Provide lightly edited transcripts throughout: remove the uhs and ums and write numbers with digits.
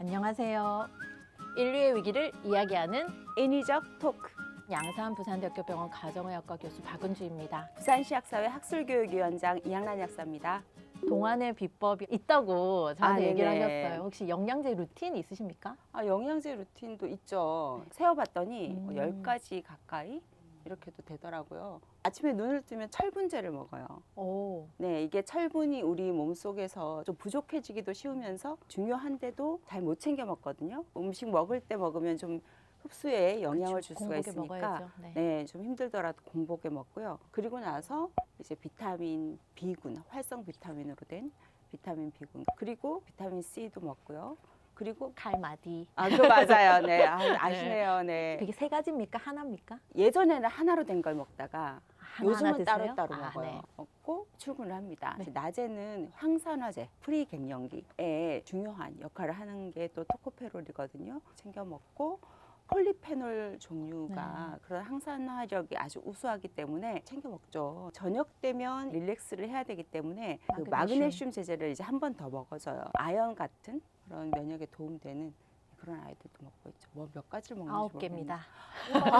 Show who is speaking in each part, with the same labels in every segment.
Speaker 1: 안녕하세요. 인류의 위기를 이야기하는
Speaker 2: 인위적 토크.
Speaker 1: 양산 부산대학교병원 가정의학과 교수 박은주입니다.
Speaker 2: 부산시학사회 학술교육위원장 이양란 약사입니다.
Speaker 1: 동안의 비법이 있다고 저한테 얘기를
Speaker 2: 네네.
Speaker 1: 하셨어요. 혹시 영양제 루틴 있으십니까?
Speaker 2: 영양제 루틴도 있죠. 세어봤더니 10가지 가까이 이렇게도 되더라고요. 아침에 눈을 뜨면 철분제를 먹어요.
Speaker 1: 오,
Speaker 2: 네, 이게 철분이 우리 몸속에서 좀 부족해지기도 쉬우면서 중요한데도 잘 못 챙겨 먹거든요. 음식 먹을 때 먹으면 좀 흡수에 영향을 줄 수가
Speaker 1: 공복에
Speaker 2: 있으니까
Speaker 1: 먹어야죠. 네.
Speaker 2: 네, 좀 힘들더라도 공복에 먹고요. 그리고 나서 이제 비타민 B군, 활성 비타민으로 된 비타민 B군, 그리고 비타민 C도 먹고요. 그리고
Speaker 1: 칼마디.
Speaker 2: 그거 맞아요. 네, 아시네요. 네.
Speaker 1: 그게 세 가지입니까? 하나입니까?
Speaker 2: 예전에는 하나로 된 걸 먹다가
Speaker 1: 하나하나
Speaker 2: 요즘은
Speaker 1: 드세요?
Speaker 2: 따로따로 먹어요.
Speaker 1: 네.
Speaker 2: 먹고 출근을 합니다.
Speaker 1: 네.
Speaker 2: 낮에는 항산화제, 프리갱년기에 중요한 역할을 하는 게 또 토코페롤이거든요. 챙겨 먹고 폴리페놀 종류가 그런 항산화력이 아주 우수하기 때문에 챙겨 먹죠. 저녁 되면 릴렉스를 해야 되기 때문에 그 마그네슘 제제를 이제 한 번 더 먹어줘요. 아연 같은 그런 면역에 도움되는 그런 아이들도 먹고 있죠. 뭐 몇 가지를 먹는지
Speaker 1: 9개입니다.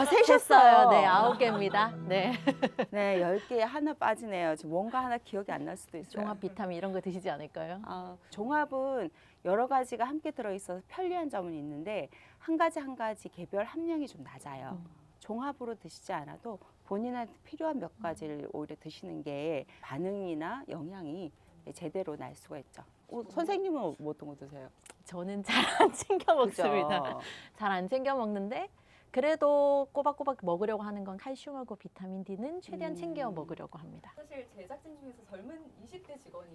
Speaker 2: 세셨어요.
Speaker 1: 네, 9개입니다. 네.
Speaker 2: 네, 10개에 하나 빠지네요. 지금 뭔가 하나 기억이 안 날 수도 있어요.
Speaker 1: 종합 비타민 이런 거 드시지 않을까요?
Speaker 2: 종합은 여러 가지가 함께 들어있어서 편리한 점은 있는데 한 가지 개별 함량이 좀 낮아요. 종합으로 드시지 않아도 본인한테 필요한 몇 가지를 오히려 드시는 게 반응이나 영향이 제대로 날 수가 있죠. 선생님은 뭐 어떤 거 드세요?
Speaker 1: 저는 잘 안 챙겨 먹습니다.
Speaker 2: 그죠?
Speaker 1: 잘 안 챙겨 먹는데 그래도 꼬박꼬박 먹으려고 하는 건 칼슘하고 비타민 D는 최대한 챙겨 먹으려고 합니다.
Speaker 3: 사실 제작진 중에서 젊은 20대 직원이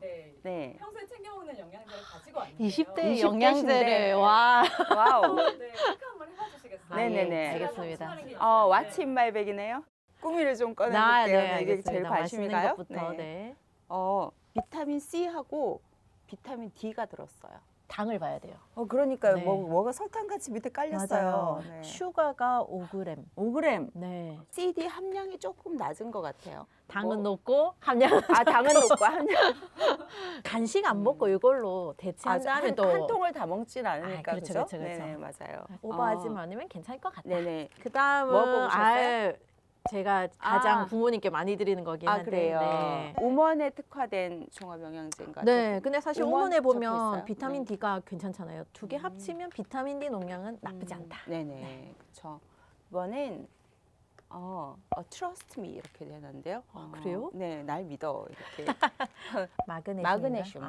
Speaker 3: 네,
Speaker 2: 네.
Speaker 3: 평소에 챙겨 먹는 영양제를 가지고 왔는데요.
Speaker 1: 20대
Speaker 2: 20대
Speaker 1: 영양제를
Speaker 2: 신데.
Speaker 1: 와.
Speaker 2: 와우.
Speaker 3: 네, 체크 한번 해봐주시겠어요?
Speaker 2: 네네네.
Speaker 1: 알겠습니다.
Speaker 2: 왓츠 인마이백이네요. 꾸미를 좀 꺼내볼게요.
Speaker 1: 네,
Speaker 2: 이게 제일
Speaker 1: 알겠습니다.
Speaker 2: 관심이
Speaker 1: 맛있는
Speaker 2: 가요?
Speaker 1: 것부터. 네.
Speaker 2: 비타민 C하고 비타민 D가 들었어요.
Speaker 1: 당을 봐야 돼요.
Speaker 2: 그러니까요.
Speaker 1: 네.
Speaker 2: 뭐가 설탕같이 밑에 깔렸어요.
Speaker 1: 맞아요.
Speaker 2: 네.
Speaker 1: 슈가가 5g.
Speaker 2: 5g.
Speaker 1: 네.
Speaker 2: CD 함량이 조금 낮은 것 같아요.
Speaker 1: 당은 높고 함량은
Speaker 2: 당은 높고 함량.
Speaker 1: 간식 안 먹고 이걸로 대체한다면 또
Speaker 2: 한 통을 다 먹진 않으니까.
Speaker 1: 그렇죠,
Speaker 2: 그죠?
Speaker 1: 그렇죠, 그렇죠.
Speaker 2: 네네, 맞아요.
Speaker 1: 오버하지만 않으면 괜찮을 것 같다.
Speaker 2: 네네.
Speaker 1: 그다음은
Speaker 2: 먹어보셨어요?
Speaker 1: 제가 가장 부모님께 많이 드리는 거긴 한데.
Speaker 2: 그래요.
Speaker 1: 네.
Speaker 2: 우먼에 특화된 종합영양제인가요?
Speaker 1: 네, 근데 사실
Speaker 2: 우먼
Speaker 1: 우먼에 보면
Speaker 2: 적혀있어요?
Speaker 1: 비타민
Speaker 2: 네.
Speaker 1: D가 괜찮잖아요. 두 개 합치면 비타민 D 농량은 나쁘지 않다.
Speaker 2: 네네, 그렇죠. 이번엔 Trust me 이렇게 되는데요.
Speaker 1: 그래요?
Speaker 2: 네, 날 믿어 이렇게.
Speaker 1: 마그네슘.
Speaker 2: 마그네슘.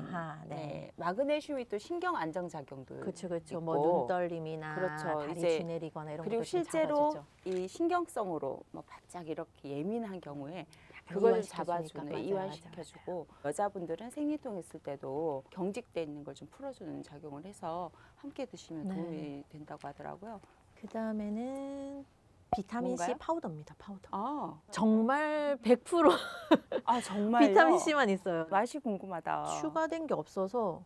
Speaker 1: 네.
Speaker 2: 마그네슘이 또 신경 안정 작용도
Speaker 1: 그렇죠, 그렇죠.
Speaker 2: 있고.
Speaker 1: 뭐 눈떨림이나
Speaker 2: 그렇죠.
Speaker 1: 다리
Speaker 2: 이제
Speaker 1: 쥐내리거나 이런
Speaker 2: 그리고
Speaker 1: 것도 좀
Speaker 2: 실제로
Speaker 1: 잡아주죠.
Speaker 2: 이 신경성으로 뭐 바짝 이렇게 예민한 경우에 그걸
Speaker 1: 이완시켜주니까.
Speaker 2: 잡아주는
Speaker 1: 맞아요,
Speaker 2: 이완시켜주고 여자분들은 생리통 있을 때도 경직돼 있는 걸 좀 풀어주는 작용을 해서 함께 드시면
Speaker 1: 네.
Speaker 2: 도움이 된다고 하더라고요.
Speaker 1: 그 다음에는 비타민 C
Speaker 2: 뭔가요?
Speaker 1: 파우더입니다. 파우더.
Speaker 2: 아,
Speaker 1: 정말 100%
Speaker 2: 정말요?
Speaker 1: 비타민 C만 있어요.
Speaker 2: 맛이 궁금하다.
Speaker 1: 추가된 게 없어서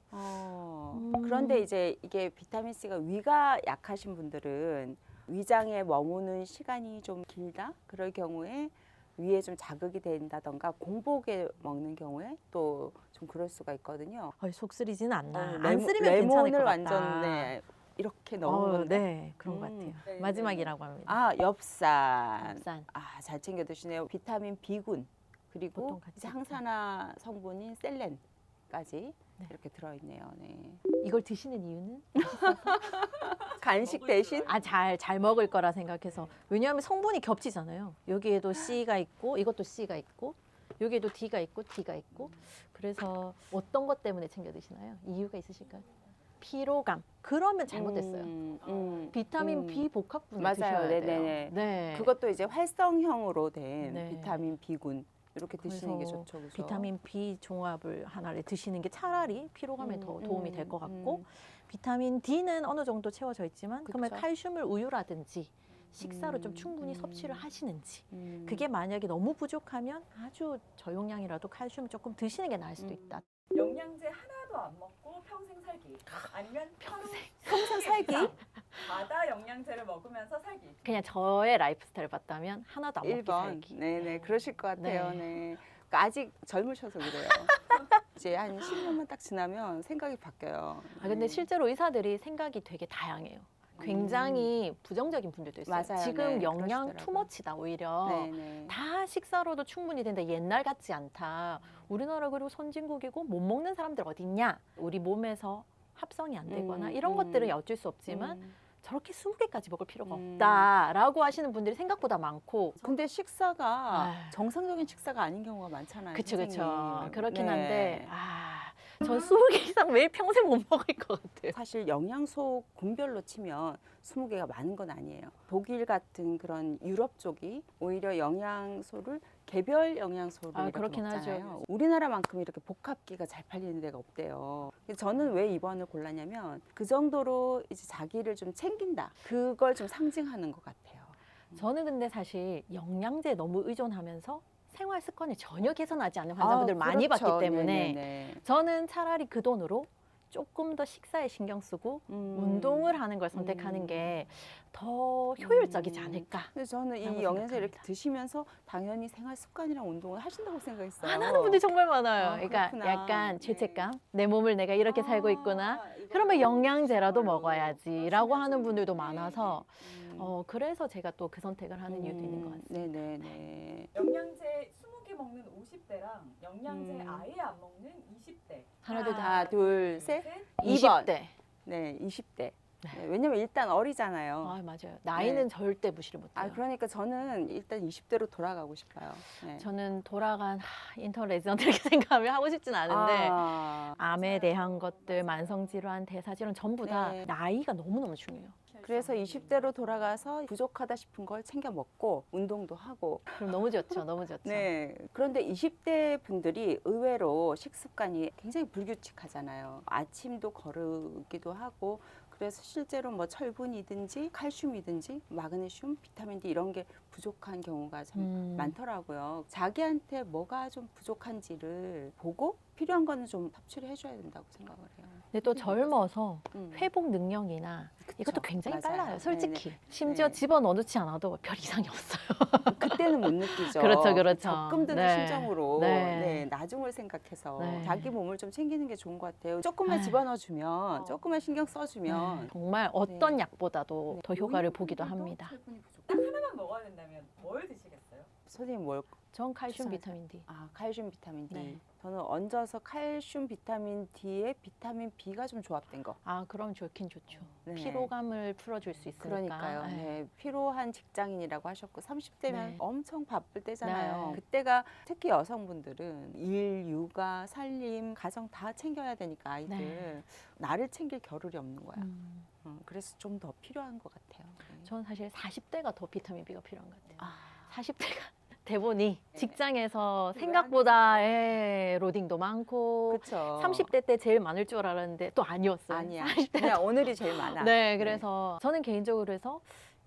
Speaker 2: 그런데 이제 이게 비타민 C가 위가 약하신 분들은 위장에 머무는 시간이 좀 길다 그럴 경우에 위에 좀 자극이 된다던가 공복에 먹는 경우에 또 좀 그럴 수가 있거든요.
Speaker 1: 속 쓰리지는 않나. 안
Speaker 2: 레몬-
Speaker 1: 쓰리면 괜찮을
Speaker 2: 레몬을
Speaker 1: 것 같다.
Speaker 2: 완전 이렇게 넣은 건데.
Speaker 1: 네, 그런 것 같아요.
Speaker 3: 네,
Speaker 1: 마지막이라고 합니다.
Speaker 2: 엽산.
Speaker 1: 엽산.
Speaker 2: 잘 챙겨 드시네요. 비타민 B군 그리고
Speaker 1: 보통 같이
Speaker 2: 이제
Speaker 1: 있죠.
Speaker 2: 항산화 성분인 셀렌까지
Speaker 1: 네.
Speaker 2: 이렇게 들어있네요. 네.
Speaker 1: 이걸 드시는 이유는
Speaker 2: 간식 대신
Speaker 1: 잘 먹을 거라 생각해서. 왜냐하면 성분이 겹치잖아요. 여기에도 C가 있고 이것도 C가 있고 여기에도 D가 있고 D가 있고. 그래서 어떤 것 때문에 챙겨 드시나요? 이유가 있으실까요? 피로감. 그러면 잘못됐어요. 비타민 B 복합분을
Speaker 2: 맞아요.
Speaker 1: 드셔야 돼요.
Speaker 2: 네네네.
Speaker 1: 네.
Speaker 2: 그것도 이제 활성형으로 된
Speaker 1: 네.
Speaker 2: 비타민 B군 이렇게 드시는 게
Speaker 1: 그래서
Speaker 2: 좋죠. 그죠?
Speaker 1: 비타민 B 종합을 하나를 드시는 게 차라리 피로감에 더 도움이 될 것 같고,
Speaker 2: 음.
Speaker 1: 비타민 D는 어느 정도 채워져 있지만 그러면
Speaker 2: 그쵸.
Speaker 1: 칼슘을 우유라든지 식사로 좀 충분히 섭취를 하시는지,
Speaker 2: 음.
Speaker 1: 그게 만약에 너무 부족하면 아주 저용량이라도 칼슘을 조금 드시는 게 나을 수도 있다.
Speaker 3: 영양제 하나도 안 먹고 평생 살기. 아니면
Speaker 2: 평생 살기?
Speaker 3: 바다 영양제를 먹으면서 살기.
Speaker 1: 그냥 저의 라이프 스타일 봤다면 하나도 안 먹기
Speaker 2: 1번.
Speaker 1: 살기.
Speaker 2: 네네. 그러실 것 같아요.
Speaker 1: 네.
Speaker 2: 네. 그러니까 아직 젊으셔서 그래요. 이제 한 10년만 딱 지나면 생각이 바뀌어요.
Speaker 1: 아 근데 실제로 의사들이 생각이 되게 다양해요. 굉장히 부정적인 분들도 있어요.
Speaker 2: 맞아요.
Speaker 1: 지금
Speaker 2: 네,
Speaker 1: 영양
Speaker 2: 그러시더라고요.
Speaker 1: 투머치다 오히려.
Speaker 2: 네네.
Speaker 1: 다 식사로도 충분히 된다. 옛날 같지 않다. 우리나라 그리고 선진국이고 못 먹는 사람들 어디 있냐? 우리 몸에서 합성이 안 되거나 이런 것들은 어쩔 수 없지만 저렇게 20개까지 먹을 필요가 없다라고 하시는 분들이 생각보다 많고.
Speaker 2: 근데 식사가
Speaker 1: 아유.
Speaker 2: 정상적인 식사가 아닌 경우가 많잖아요.
Speaker 1: 그쵸 그쵸.
Speaker 2: 선생님.
Speaker 1: 그렇긴
Speaker 2: 네.
Speaker 1: 한데 전 20개 이상 매일 평생 못 먹을 것 같아요.
Speaker 2: 사실 영양소 군별로 치면 20개가 많은 건 아니에요. 독일 같은 그런 유럽 쪽이 오히려 영양소를 개별 영양소를 이렇게
Speaker 1: 그렇긴
Speaker 2: 먹잖아요.
Speaker 1: 하죠.
Speaker 2: 우리나라만큼 이렇게 복합기가 잘 팔리는 데가 없대요. 그래서 저는 왜 이번을 골랐냐면 그 정도로 이제 자기를 좀 챙긴다. 그걸 좀 상징하는 것 같아요.
Speaker 1: 저는 근데 사실 영양제에 너무 의존하면서 생활 습관이 전혀 개선하지 않는 환자분들 많이
Speaker 2: 그렇죠.
Speaker 1: 봤기 때문에
Speaker 2: 네네네.
Speaker 1: 저는 차라리 그 돈으로 조금 더 식사에 신경 쓰고 운동을 하는 걸 선택하는 게 더 효율적이지 않을까.
Speaker 2: 근데 저는
Speaker 1: 라고
Speaker 2: 이 영양제 이렇게
Speaker 1: 생각합니다.
Speaker 2: 드시면서 당연히 생활 습관이랑 운동을 하신다고 생각했어요.
Speaker 1: 안 하는 분들이 정말 많아요. 그러니까
Speaker 2: 그렇구나.
Speaker 1: 약간
Speaker 2: 네.
Speaker 1: 죄책감, 내 몸을 내가 이렇게 살고 있구나. 그러면 영양제라도 먹어야지라고 하는 분들도 많아서 그래서 제가 또 그 선택을 하는 이유도 있는 것 같습니다.
Speaker 2: 네네네.
Speaker 3: 영양제 20개 먹는 50대랑 영양제 아예 안 먹는 20대.
Speaker 1: 하나, 둘,
Speaker 2: 하나, 둘, 셋.
Speaker 1: 20대.
Speaker 2: 네, 20대.
Speaker 1: 네.
Speaker 2: 네, 왜냐면 일단 어리잖아요.
Speaker 1: 맞아요. 나이는 절대 무시를 못해요.
Speaker 2: 그러니까 저는 일단 20대로 돌아가고 싶어요. 네.
Speaker 1: 저는 돌아간 인터넷 레지던트 이렇게 생각하면 하고 싶진 않은데
Speaker 2: 아,
Speaker 1: 암에 대한 것들, 만성질환, 대사질환 전부 다
Speaker 2: 네.
Speaker 1: 나이가 너무너무 중요해요.
Speaker 2: 그래서 20대로 돌아가서 부족하다 싶은 걸 챙겨 먹고 운동도 하고.
Speaker 1: 그럼 너무 좋죠. 너무 좋죠.
Speaker 2: 네. 그런데 20대 분들이 의외로 식습관이 굉장히 불규칙하잖아요. 아침도 거르기도 하고 그래서 실제로 뭐 철분이든지 칼슘이든지 마그네슘, 비타민 D 이런 게 부족한 경우가 참 많더라고요. 자기한테 뭐가 좀 부족한지를 보고 필요한 거는 좀 섭취를 해줘야 된다고 생각을 해요.
Speaker 1: 근데 또 젊어서
Speaker 2: 음.
Speaker 1: 회복 능력이나 이것도 굉장히
Speaker 2: 맞아요.
Speaker 1: 빨라요. 솔직히.
Speaker 2: 네네.
Speaker 1: 심지어
Speaker 2: 네.
Speaker 1: 집어넣지 않아도 별 이상이 없어요.
Speaker 2: 그때는 못 느끼죠.
Speaker 1: 그렇죠, 그렇죠.
Speaker 2: 적금 드는
Speaker 1: 네.
Speaker 2: 심정으로
Speaker 1: 네.
Speaker 2: 나중을 생각해서
Speaker 1: 네.
Speaker 2: 자기 몸을 좀 챙기는 게 좋은 것 같아요. 조금만
Speaker 1: 아유.
Speaker 2: 집어넣어주면, 조금만 신경 써주면
Speaker 1: 정말 어떤
Speaker 2: 네.
Speaker 1: 약보다도
Speaker 2: 네.
Speaker 1: 더 효과를 보기도 합니다.
Speaker 3: 딱 하나만 먹어야 된다면 뭘 드시겠어요?
Speaker 2: 선생님 뭘?
Speaker 1: 전 칼슘,
Speaker 2: 추천하세요?
Speaker 1: 비타민 D.
Speaker 2: 칼슘, 비타민 D.
Speaker 1: 네.
Speaker 2: 저는 얹어서 칼슘, 비타민 D에 비타민 B가 좀 조합된 거.
Speaker 1: 그럼 좋긴 좋죠.
Speaker 2: 네.
Speaker 1: 피로감을 풀어줄 수 있으니까.
Speaker 2: 그러니까요.
Speaker 1: 네.
Speaker 2: 네, 피로한 직장인이라고 하셨고 30대면
Speaker 1: 네.
Speaker 2: 엄청 바쁠 때잖아요.
Speaker 1: 네.
Speaker 2: 그때가 특히 여성분들은 일, 육아, 살림, 가정 다 챙겨야 되니까 아이들
Speaker 1: 네.
Speaker 2: 나를 챙길 겨를이 없는 거야.
Speaker 1: 음.
Speaker 2: 그래서 좀 더 필요한 것 같아요. 네.
Speaker 1: 저는 사실 40대가 더 비타민 B가 필요한 것 같아요.
Speaker 2: 아,
Speaker 1: 40대가 대본이
Speaker 2: 네.
Speaker 1: 직장에서
Speaker 2: 그거
Speaker 1: 생각보다 로딩도 많고
Speaker 2: 그렇죠.
Speaker 1: 30대 때 제일 많을 줄 알았는데 또 아니었어요.
Speaker 2: 아니야.
Speaker 1: 40대.
Speaker 2: 그냥 오늘이 제일 많아.
Speaker 1: 네, 그래서 저는 개인적으로 해서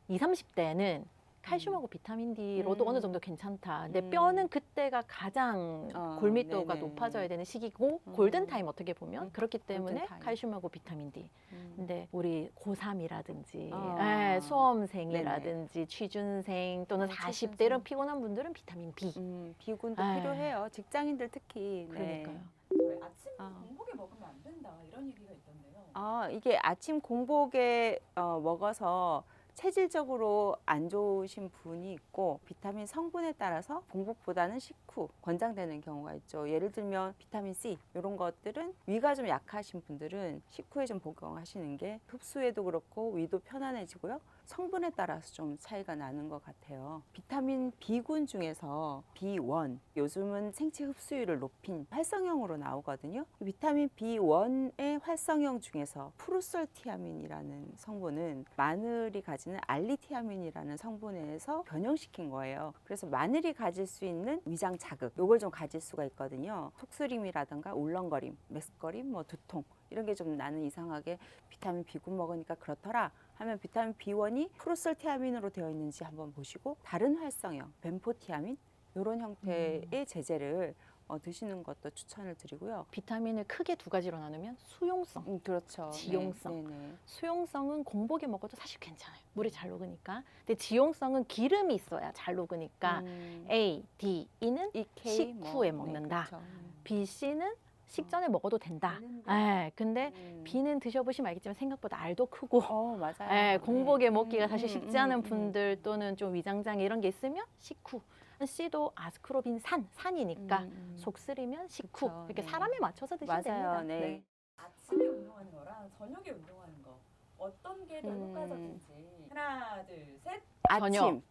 Speaker 1: 20, 30대는 칼슘하고 비타민 D로도 어느 정도 괜찮다. 근데 뼈는 그때가 가장 골밀도가
Speaker 2: 네네.
Speaker 1: 높아져야 되는 시기고 골든타임 어떻게 보면 그렇기 때문에
Speaker 2: 골든타임.
Speaker 1: 칼슘하고 비타민 D.
Speaker 2: 음.
Speaker 1: 근데 우리 고3이라든지
Speaker 2: 아.
Speaker 1: 수험생이라든지 취준생 또는
Speaker 2: 어,
Speaker 1: 40대
Speaker 2: 취준생.
Speaker 1: 이런 피곤한 분들은 비타민 B.
Speaker 2: 비군도
Speaker 1: 아.
Speaker 2: 필요해요. 직장인들 특히. 네.
Speaker 1: 그러니까요.
Speaker 3: 저희 아침
Speaker 2: 아.
Speaker 3: 공복에 먹으면 안 된다 이런 얘기가 있던데요.
Speaker 2: 이게 아침 공복에 먹어서 체질적으로 안 좋으신 분이 있고 비타민 성분에 따라서 공복보다는 식후 권장되는 경우가 있죠. 예를 들면 비타민 C 이런 것들은 위가 좀 약하신 분들은 식후에 좀 복용하시는 게 흡수에도 그렇고 위도 편안해지고요. 성분에 따라서 좀 차이가 나는 것 같아요. 비타민 B군 중에서 B1 요즘은 생체 흡수율을 높인 활성형으로 나오거든요. 비타민 B1의 활성형 중에서 프루설티아민이라는 성분은 마늘이 가지는 알리티아민이라는 성분에서 변형시킨 거예요. 그래서 마늘이 가질 수 있는 위장 자극 요걸 좀 가질 수가 있거든요. 속쓰림이라든가 울렁거림, 메스꺼림, 두통 이런 게 좀 나는 이상하게 비타민 B군 먹으니까 그렇더라 하면 비타민 B1이 프로설티아민으로 되어 있는지 한번 보시고 다른 활성형 벤포티아민 이런 형태의 제제를 드시는 것도 추천을 드리고요.
Speaker 1: 비타민을 크게 두 가지로 나누면 수용성.
Speaker 2: 그렇죠.
Speaker 1: 지용성.
Speaker 2: 네.
Speaker 1: 수용성은 공복에 먹어도 사실 괜찮아요. 물이 잘 녹으니까. 근데 지용성은 기름이 있어야 잘 녹으니까 A, D, E는
Speaker 2: EK
Speaker 1: 식후에 먹는다.
Speaker 2: 그렇죠.
Speaker 1: B, C는 식전에 먹어도 된다.
Speaker 2: 되는데.
Speaker 1: 예, 근데
Speaker 2: 음.
Speaker 1: 비는 드셔보시면 알겠지만 생각보다 알도 크고
Speaker 2: 맞아요.
Speaker 1: 예, 공복에
Speaker 2: 네.
Speaker 1: 먹기가 사실 쉽지 않은
Speaker 2: 음.
Speaker 1: 분들 또는 좀 위장장애 이런 게 있으면 식후. C도 아스코르빈 산이니까 속 쓰리면 식후.
Speaker 2: 그쵸,
Speaker 1: 이렇게
Speaker 2: 네.
Speaker 1: 사람에 맞춰서 드시면
Speaker 2: 맞아요.
Speaker 1: 됩니다.
Speaker 2: 네.
Speaker 3: 아침에 운동하는 거랑 저녁에 운동하는 거 어떤 게 더
Speaker 2: 음.
Speaker 3: 효과적인지 하나, 둘, 셋.
Speaker 1: 저녁.
Speaker 2: 아침.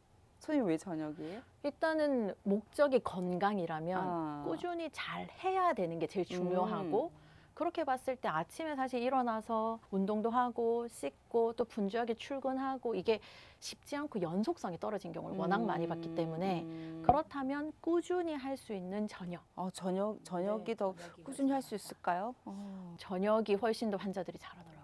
Speaker 2: 손님 왜 저녁이에요?
Speaker 1: 일단은 목적이 건강이라면
Speaker 2: 아.
Speaker 1: 꾸준히 잘 해야 되는 게 제일 중요하고 그렇게 봤을 때 아침에 사실 일어나서 운동도 하고 씻고 또 분주하게 출근하고 이게 쉽지 않고 연속성이 떨어진 경우를 워낙 많이 봤기 때문에 그렇다면 꾸준히 할 수 있는 저녁.
Speaker 2: 저녁이
Speaker 1: 네,
Speaker 2: 더
Speaker 1: 저녁이
Speaker 2: 꾸준히 할 수
Speaker 1: 훨씬
Speaker 2: 있을까요?
Speaker 1: 저녁이 훨씬 더 환자들이 잘하더라고요.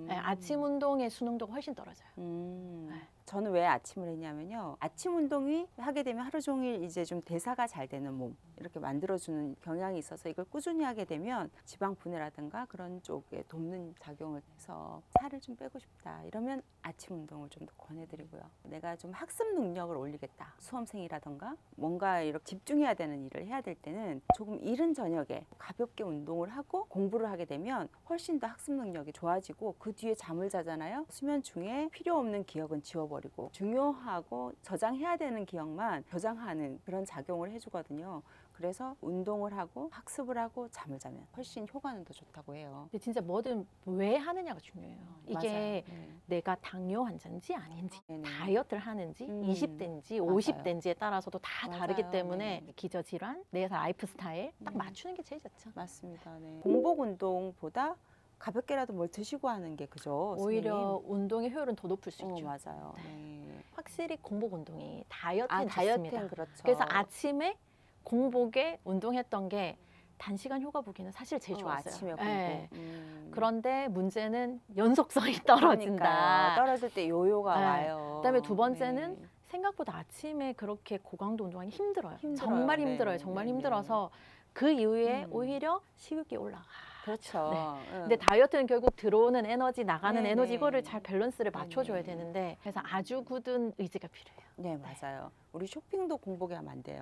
Speaker 1: 네, 아침 운동의 수능도가 훨씬 떨어져요. 네.
Speaker 2: 저는 왜 아침을 했냐면요. 아침 운동이 하게 되면 하루 종일 이제 좀 대사가 잘 되는 몸 이렇게 만들어주는 경향이 있어서 이걸 꾸준히 하게 되면 지방 분해라든가 그런 쪽에 돕는 작용을 해서 살을 좀 빼고 싶다 이러면 아침 운동을 좀 더 권해드리고요. 내가 좀 학습 능력을 올리겠다. 수험생이라든가 뭔가 이렇게 집중해야 되는 일을 해야 될 때는 조금 이른 저녁에 가볍게 운동을 하고 공부를 하게 되면 훨씬 더 학습 능력이 좋아지고 그 뒤에 잠을 자잖아요. 수면 중에 필요 없는 기억은 지워버리고 중요하고 저장해야 되는 기억만 저장하는 그런 작용을 해주거든요. 그래서 운동을 하고 학습을 하고 잠을 자면 훨씬 효과는 더 좋다고 해요.
Speaker 1: 근데 진짜 뭐든 왜 하느냐가 중요해요. 이게
Speaker 2: 맞아요. 네.
Speaker 1: 내가 당뇨 환자인지 아닌지
Speaker 2: 네네.
Speaker 1: 다이어트를 하는지 20대인지
Speaker 2: 맞아요.
Speaker 1: 50대인지에 따라서도 다
Speaker 2: 맞아요.
Speaker 1: 다르기 때문에
Speaker 2: 네.
Speaker 1: 기저질환, 내 라이프 스타일 딱
Speaker 2: 음.
Speaker 1: 맞추는 게 제일 좋죠.
Speaker 2: 맞습니다. 네. 공복 운동보다 가볍게라도 뭘 드시고 하는 게 그죠?
Speaker 1: 오히려 운동의 효율은 더 높을 수
Speaker 2: 선생님?
Speaker 1: 있죠.
Speaker 2: 맞아요.
Speaker 1: 네.
Speaker 2: 네.
Speaker 1: 확실히 공복 운동이 다이어트엔 좋습니다.
Speaker 2: 다이어트는 그렇죠.
Speaker 1: 그래서 아침에 공복에 운동했던 게 단시간 효과 보기는 사실 제일 좋았어요.
Speaker 2: 아침에 공복.
Speaker 1: 네.
Speaker 2: 음.
Speaker 1: 그런데 문제는 연속성이 떨어진다.
Speaker 2: 그러니까요. 떨어질 때 요요가
Speaker 1: 네.
Speaker 2: 와요.
Speaker 1: 그다음에 두 번째는
Speaker 2: 네.
Speaker 1: 생각보다 아침에 그렇게 고강도 운동하기 힘들어요.
Speaker 2: 힘들어요.
Speaker 1: 정말
Speaker 2: 네.
Speaker 1: 힘들어요. 정말
Speaker 2: 네, 네.
Speaker 1: 힘들어서 그 이후에
Speaker 2: 음.
Speaker 1: 오히려 식욕이 올라가.
Speaker 2: 그렇죠. 응.
Speaker 1: 근데 다이어트는 결국 들어오는 에너지, 나가는
Speaker 2: 네,
Speaker 1: 에너지
Speaker 2: 네.
Speaker 1: 이거를 잘 밸런스를 맞춰줘야
Speaker 2: 네.
Speaker 1: 되는데 그래서 아주 굳은 의지가 필요해요.
Speaker 2: 네, 맞아요. 우리 쇼핑도 공복에 하면 안 돼요.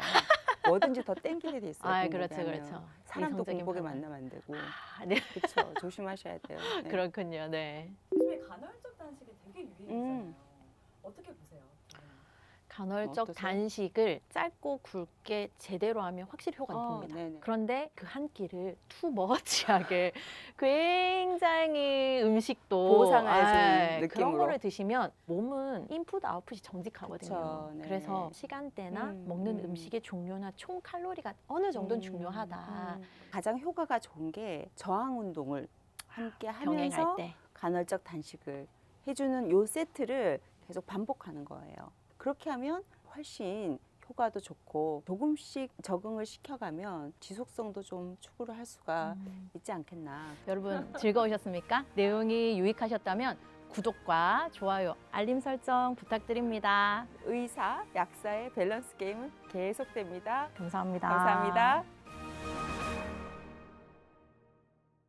Speaker 2: 뭐든지 더 땡기게 돼 있어요.
Speaker 1: 아,
Speaker 2: 공복에
Speaker 1: 그렇죠,
Speaker 2: 하면.
Speaker 1: 그렇죠.
Speaker 2: 사람도
Speaker 1: 이성적인
Speaker 2: 공복에
Speaker 1: 방향.
Speaker 2: 만나면 안 되고.
Speaker 1: 아, 네.
Speaker 2: 그렇죠. 조심하셔야 돼요. 네.
Speaker 1: 그렇군요. 네.
Speaker 3: 요즘에 간헐적 단식이 되게 유행이잖아요.
Speaker 2: 음.
Speaker 3: 어떻게 보세요?
Speaker 1: 간헐적
Speaker 2: 어떠세요?
Speaker 1: 단식을 짧고 굵게 제대로 하면 확실히 효과는 봅니다.
Speaker 2: 네네.
Speaker 1: 그런데 그 한 끼를 투머치하게 굉장히 음식도
Speaker 2: 보상해주는
Speaker 1: 그런
Speaker 2: 느낌으로.
Speaker 1: 거를 드시면 몸은 인풋 아웃풋이 정직하거든요.
Speaker 2: 그쵸, 네.
Speaker 1: 그래서 시간대나
Speaker 2: 음,
Speaker 1: 먹는
Speaker 2: 음.
Speaker 1: 음식의 종류나 총 칼로리가 어느 정도는 중요하다.
Speaker 2: 가장 효과가 좋은 게 저항 운동을 함께
Speaker 1: 병행할
Speaker 2: 하면서
Speaker 1: 때.
Speaker 2: 간헐적 단식을 해주는 요 세트를 계속 반복하는 거예요. 그렇게 하면 훨씬 효과도 좋고 조금씩 적응을 시켜가면 지속성도 좀 추구를 할 수가 있지 않겠나.
Speaker 1: 여러분 즐거우셨습니까? 내용이 유익하셨다면 구독과 좋아요, 알림 설정 부탁드립니다.
Speaker 2: 의사, 약사의 밸런스 게임은 계속됩니다.
Speaker 1: 감사합니다.
Speaker 2: 감사합니다.